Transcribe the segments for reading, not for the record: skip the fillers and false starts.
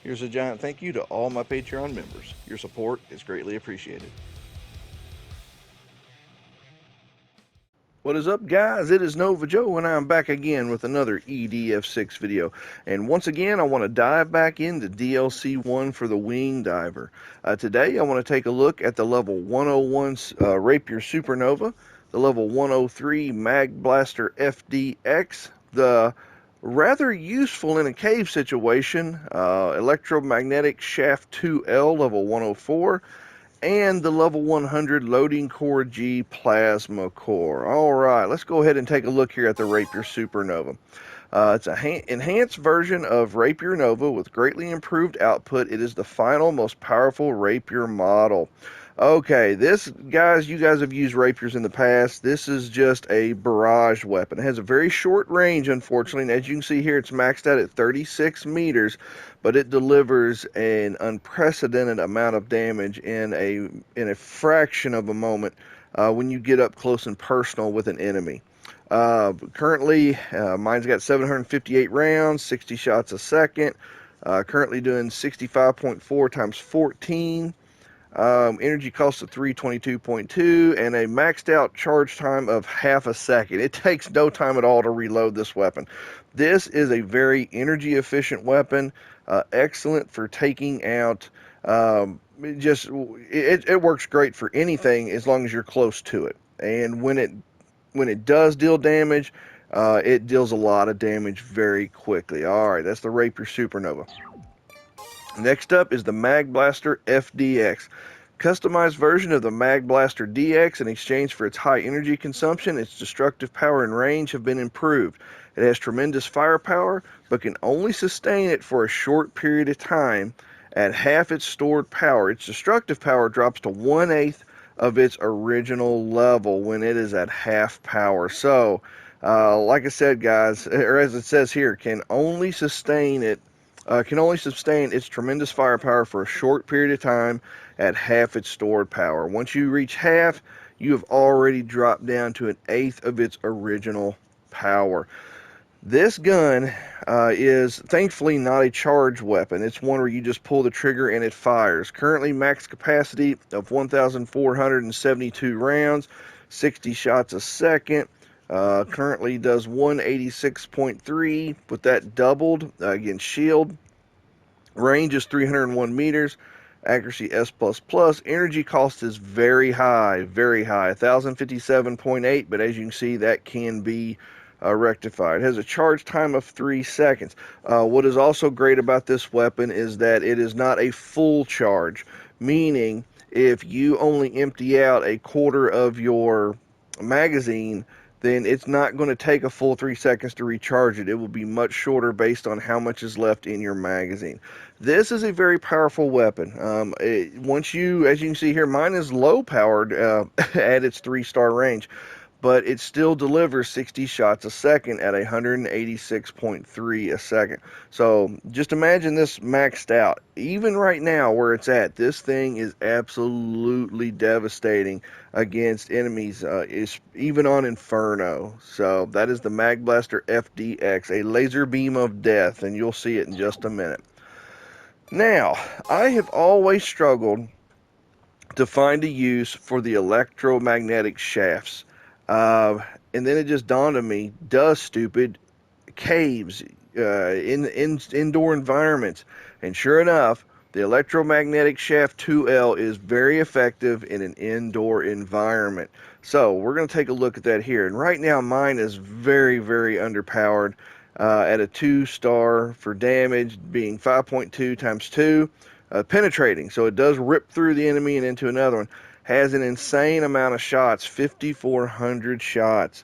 Here's a giant thank you to all my Patreon members. Your support is greatly appreciated. What is up, guys? It is Nova Joe, and I'm back again with another EDF6 video. And once again, I want to dive back into DLC 1 for the Wing Diver. Today, I want to take a look at the level 101 Rapier Supernova, the level 103 Blaster FDX, the rather useful in a cave situation Electromagnetic Shaft 2L level 104, and the level 100 Loading Core G Plasma Core. Alright, let's go ahead and take a look here at the Rapier Supernova. It's an enhanced version of Rapier Nova with greatly improved output. It is the final, most powerful Rapier model. Okay, this, guys, you guys have used Rapiers in the past. This is just a barrage weapon. It has a very short range, unfortunately, and as you can see here, it's maxed out at 36 meters, but it delivers an unprecedented amount of damage in a fraction of a moment when you get up close and personal with an enemy. Currently, mine's got 758 rounds, 60 shots a second. Currently doing 65.4 times 14. Energy cost of 322.2, and a maxed out charge time of half a second. It takes no time at all to reload this weapon. This is a very energy efficient weapon, excellent for taking out. It works great for anything as long as you're close to it. And when it does deal damage, it deals a lot of damage very quickly. All right, that's the Rapier Supernova. Next up is the Blaster FDX. Customized version of the Blaster DX. In exchange for its high energy consumption, its destructive power and range have been improved. It has tremendous firepower, but can only sustain it for a short period of time at half its stored power. Its destructive power drops to 1/8 of its original level when it is at half power. So, like I said, guys, or as it says here, can only sustain its tremendous firepower for a short period of time at half its stored power. Once you reach half, you have already dropped down to 1/8 of its original power. This gun is thankfully not a charge weapon. It's one where you just pull the trigger and it fires. Currently max capacity of 1,472 rounds, 60 shots a second. Currently does 186.3 with that doubled against shield. Range is 301 meters. Accuracy S++. Energy cost is very high, 1,057.8, but as you can see, that can be rectified. It has a charge time of 3 seconds. What is also great about this weapon is that it is not a full charge, meaning if you only empty out a quarter of your magazine, then it's not going to take a full 3 seconds to recharge it. It will be much shorter based on how much is left in your magazine. This is a very powerful weapon. Once you, as you can see here, mine is low powered at its 3-star range, but it still delivers 60 shots a second at 186.3 a second. So just imagine this maxed out. Even right now where it's at, this thing is absolutely devastating against enemies, even on Inferno. So that is the Blaster FDX, a laser beam of death, and you'll see it in just a minute. Now, I have always struggled to find a use for the electromagnetic shafts. And then it just dawned on me, duh, stupid, caves, in indoor environments. And sure enough, the Electromagnetic Shaft 2L is very effective in an indoor environment. So we're going to take a look at that here. And right now mine is very, very underpowered at a 2-star for damage, being 5.2 times 2. Penetrating, so it does rip through the enemy and into another one. Has an insane amount of shots, 5,400 shots.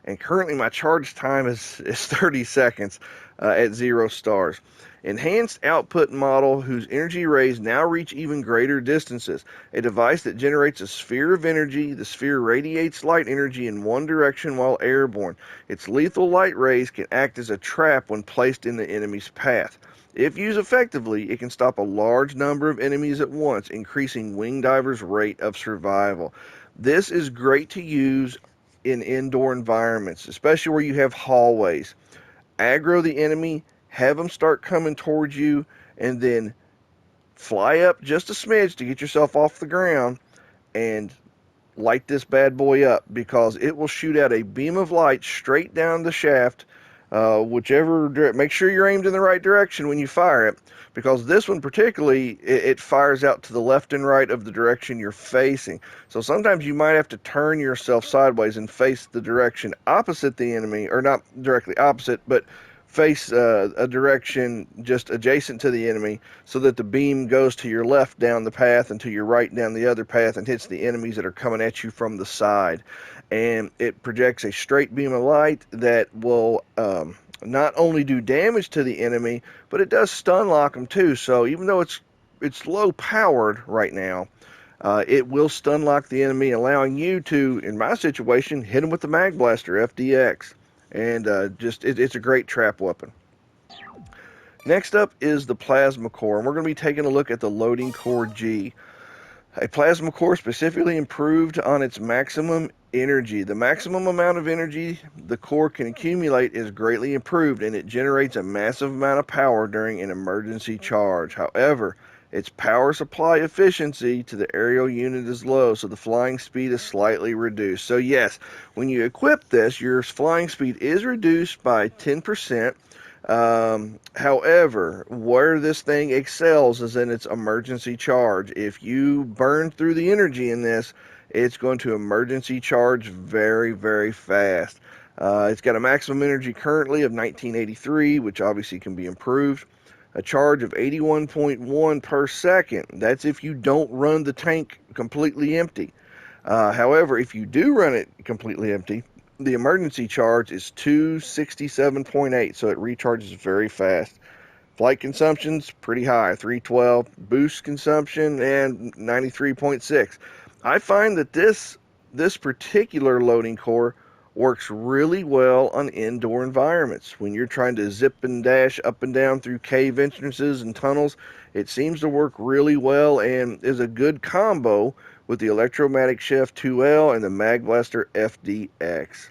And currently my charge time is 30 seconds at 0 stars. Enhanced output model whose energy rays now reach even greater distances. A device that generates a sphere of energy. The sphere radiates light energy in one direction while airborne. Its lethal light rays can act as a trap when placed in the enemy's path. If used effectively, it can stop a large number of enemies at once, increasing wing divers' rate of survival. This is great to use in indoor environments, especially where you have hallways. Aggro the enemy, have them start coming towards you, and then fly up just a smidge to get yourself off the ground and light this bad boy up, because it will shoot out a beam of light straight down the shaft, make sure you're aimed in the right direction when you fire it, because this one particularly, it fires out to the left and right of the direction you're facing. So sometimes you might have to turn yourself sideways and face the direction opposite the enemy, or not directly opposite, but face a direction just adjacent to the enemy, so that the beam goes to your left down the path and to your right down the other path and hits the enemies that are coming at you from the side. And it projects a straight beam of light that will not only do damage to the enemy, but it does stun lock them too. So even though it's low powered right now, it will stun lock the enemy, allowing you to, in my situation, hit them with the Mag Blaster FDX. And it's a great trap weapon. Next up is the Plasma Core, and we're going to be taking a look at the Loading Core G. A Plasma Core specifically improved on its maximum energy. The maximum amount of energy the core can accumulate is greatly improved, and it generates a massive amount of power during an emergency charge. However, its power supply efficiency to the aerial unit is low, so the flying speed is slightly reduced. So yes, when you equip this, your flying speed is reduced by 10%. However, where this thing excels is in its emergency charge. If you burn through the energy in this, it's going to emergency charge very, very fast. It's got a maximum energy currently of 1983, which obviously can be improved. A charge of 81.1 per second. That's if you don't run the tank completely empty. However, if you do run it completely empty, the emergency charge is 267.8, so it recharges very fast. Flight consumption's pretty high, 312. Boost consumption, and 93.6. I find that this particular loading core works really well on indoor environments. When you're trying to zip and dash up and down through cave entrances and tunnels, it seems to work really well and is a good combo with the Electromagnetic Shaft 2L and the Mag Blaster FDX.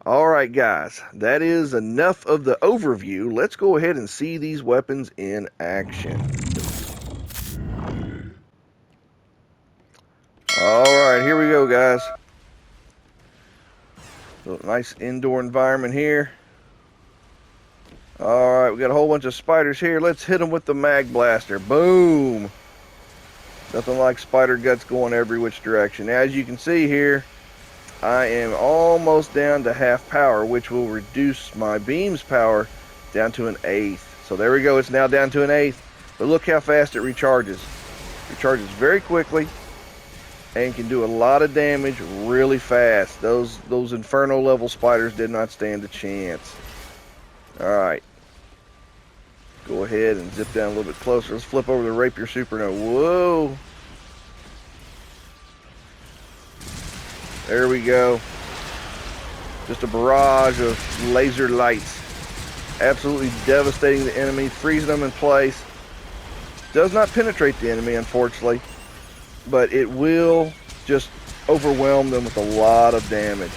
Alright guys, that is enough of the overview. Let's go ahead and see these weapons in action. Alright, here we go guys. So nice indoor environment here. Alright, we got a whole bunch of spiders here. Let's hit them with the Mag Blaster. Boom! Nothing like spider guts going every which direction. Now, as you can see here, I am almost down to half power, which will reduce my beam's power down to an eighth. So there we go, it's now down to an eighth. But look how fast it recharges. It recharges very quickly and can do a lot of damage really fast. Those inferno level spiders did not stand a chance. Alright. Go ahead and zip down a little bit closer. Let's flip over the Rapier Supernova. Whoa! There we go. Just a barrage of laser lights. Absolutely devastating the enemy, freezing them in place. Does not penetrate the enemy, unfortunately, but it will just overwhelm them with a lot of damage.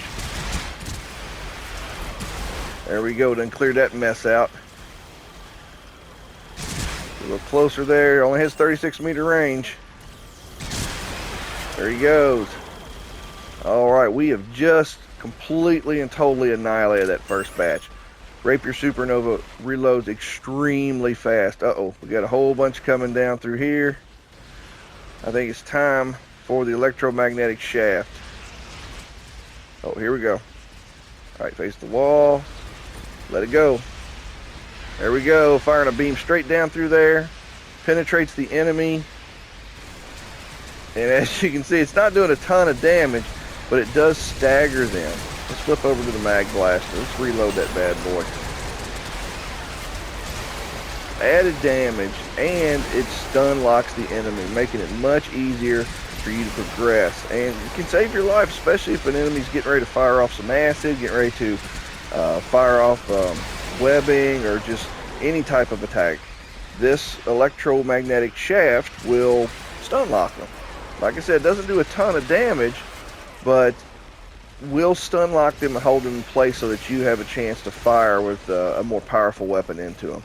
There we go, done cleared that mess out. A little closer there, only has 36-meter range. There he goes. Alright, we have just completely and totally annihilated that first batch. Rapier Supernova reloads extremely fast. Uh-oh, we got a whole bunch coming down through here. I think it's time for the Electromagnetic Shaft. Oh, here we go. Alright, face the wall. Let it go. There we go, firing a beam straight down through there. Penetrates the enemy. And as you can see, it's not doing a ton of damage, but it does stagger them. Let's flip over to the Mag Blaster. Let's reload that bad boy. Added damage, and it stun locks the enemy, making it much easier for you to progress. And you can save your life, especially if an enemy's getting ready to fire off some acid, getting ready to fire off webbing, or just any type of attack. This Electromagnetic Shaft will stun lock them. Like I said, it doesn't do a ton of damage, but will stun lock them and hold them in place so that you have a chance to fire with a more powerful weapon into them.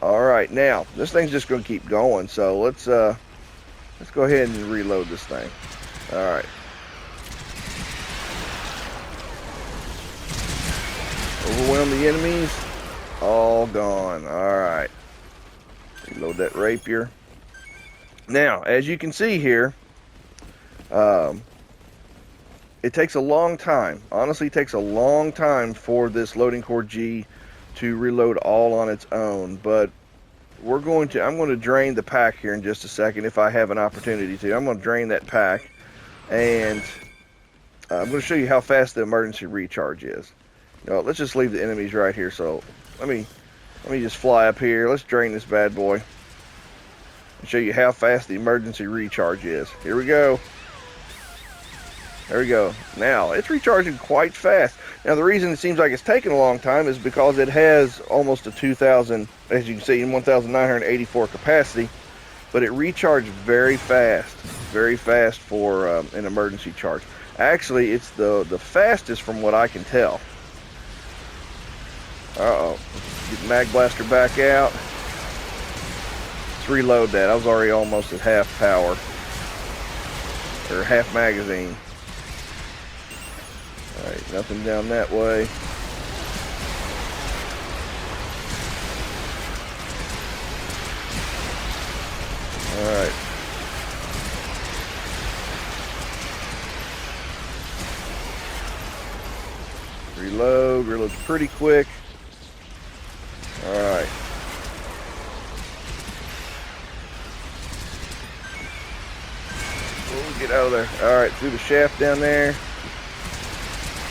All right, now this thing's just going to keep going. So let's go ahead and reload this thing. All right. Overwhelm the enemies. All gone. All right. Reload that rapier. Now, as you can see here, it takes a long time. Honestly, it takes a long time for this loading core G to reload all on its own. But I'm going to drain the pack here in just a second if I have an opportunity to. I'm going to drain that pack, and I'm going to show you how fast the emergency recharge is. Let's just leave the enemies right here. So let me just fly up here. Let's drain this bad boy and show you how fast the emergency recharge is. Here we go. There we go. Now, it's recharging quite fast. Now, the reason it seems like it's taking a long time is because it has almost a 2,000, as you can see, 1,984 capacity, but it recharged very fast for an emergency charge. Actually, it's the fastest from what I can tell. Uh-oh. Get the mag blaster back out. Let's reload that. I was already almost at half power, or half magazine. Alright, nothing down that way. Alright. Reloads pretty quick. Alright. Oh, get out of there. Alright, through the shaft down there.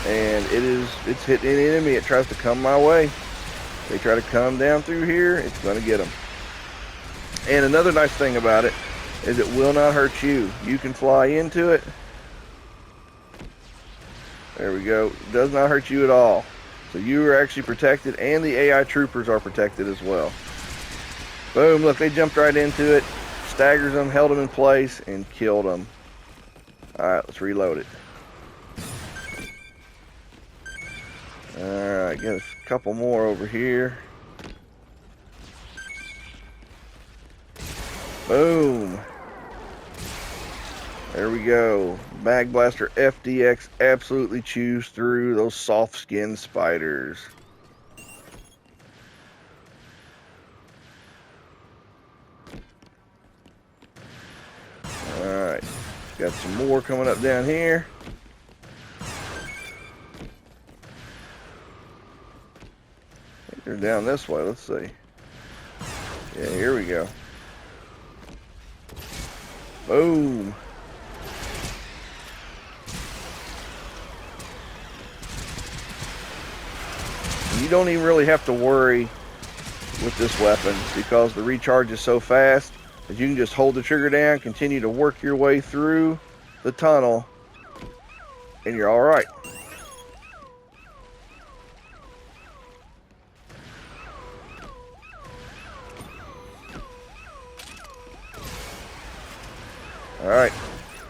And it's hitting an enemy. It tries to come my way. They try to come down through here, it's going to get them. And another nice thing about it is it will not hurt you. You can fly into it. There we go. It does not hurt you at all. So you are actually protected, and the AI troopers are protected as well. Boom, look, they jumped right into it, staggers them, held them in place, and killed them. Alright, let's reload it. Alright, got a couple more over here. Boom. There we go. Mag Blaster FDX absolutely chews through those soft skin spiders. Alright. Got some more coming up down here. They're down this way. Let's see. Yeah, here we go. Boom. You don't even really have to worry with this weapon because the recharge is so fast that you can just hold the trigger down, continue to work your way through the tunnel, and you're all right. Alright,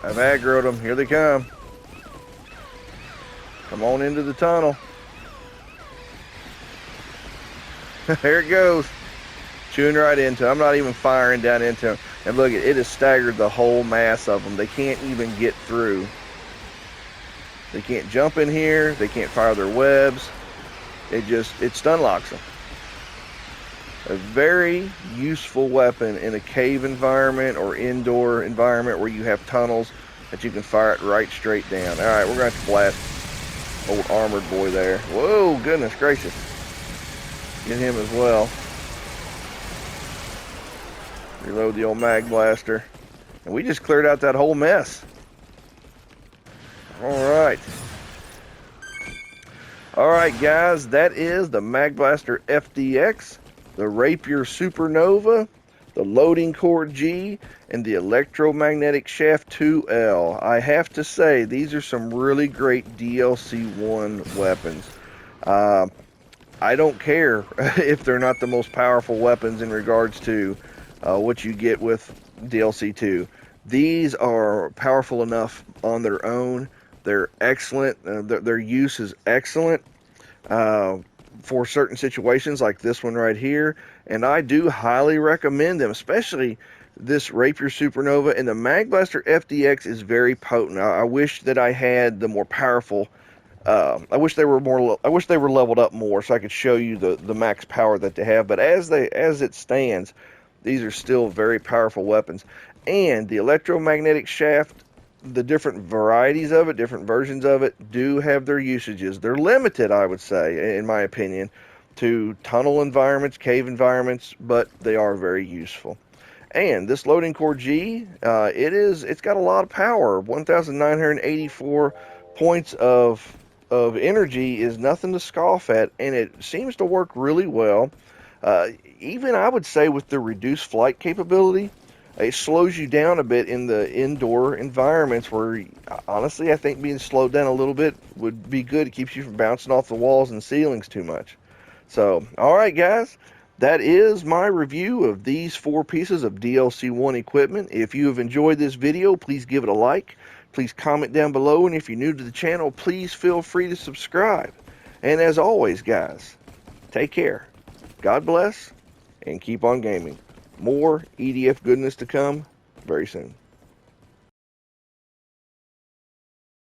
I've aggroed them. Here they come. Come on into the tunnel. There it goes. Chewing right into them. I'm not even firing down into them. And look, it has staggered the whole mass of them. They can't even get through. They can't jump in here. They can't fire their webs. It stun locks them. A very useful weapon in a cave environment or indoor environment where you have tunnels that you can fire it right straight down. Alright, we're going to have to blast old armored boy there. Whoa, goodness gracious. Get him as well. Reload the old mag blaster. And we just cleared out that whole mess. Alright. Alright guys, that is the Mag Blaster FDX, the Rapier Supernova, the Loading Core G, and the Electromagnetic Shaft 2L. I have to say, these are some really great DLC 1 weapons. I don't care if they're not the most powerful weapons in regards to what you get with DLC 2. These are powerful enough on their own. They're excellent. Their use is excellent for certain situations like this one right here. and I do highly recommend them, especially this Rapier Supernova. And the Mag Blaster FDX is very potent. I wish that I had the more powerful. I wish they were leveled up more so I could show you the max power that they have. But as it stands, these are still very powerful weapons. And the Electromagnetic Shaft, the different varieties of it, different versions of it, do have their usages. They're limited, I would say, in my opinion, to tunnel environments, cave environments, but they are very useful. And this Loading Core G, it's got a lot of power. 1,984 points of energy is nothing to scoff at, and it seems to work really well. Even I would say with the reduced flight capability, it slows you down a bit in the indoor environments where, honestly, I think being slowed down a little bit would be good. It keeps you from bouncing off the walls and ceilings too much. So, all right, guys, that is my review of these 4 pieces of DLC-1 equipment. If you have enjoyed this video, please give it a like. Please comment down below, and if you're new to the channel, please feel free to subscribe. And as always, guys, take care. God bless, and keep on gaming. More EDF goodness to come very soon.